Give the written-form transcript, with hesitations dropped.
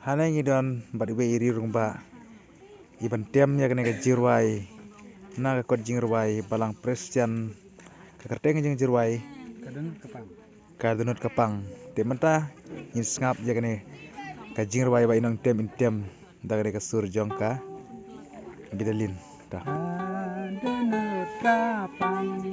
Hana ngidon bari be iri rumba iban tem ya kene jirwai na ka kod jingirwai balang Christian ka kerteng jing jirwai kadunut kapang tementa in ngap ya kene ka jingirwai ba inang tem in tem dagare ka surjong ka bidalin ta Kadunut kapang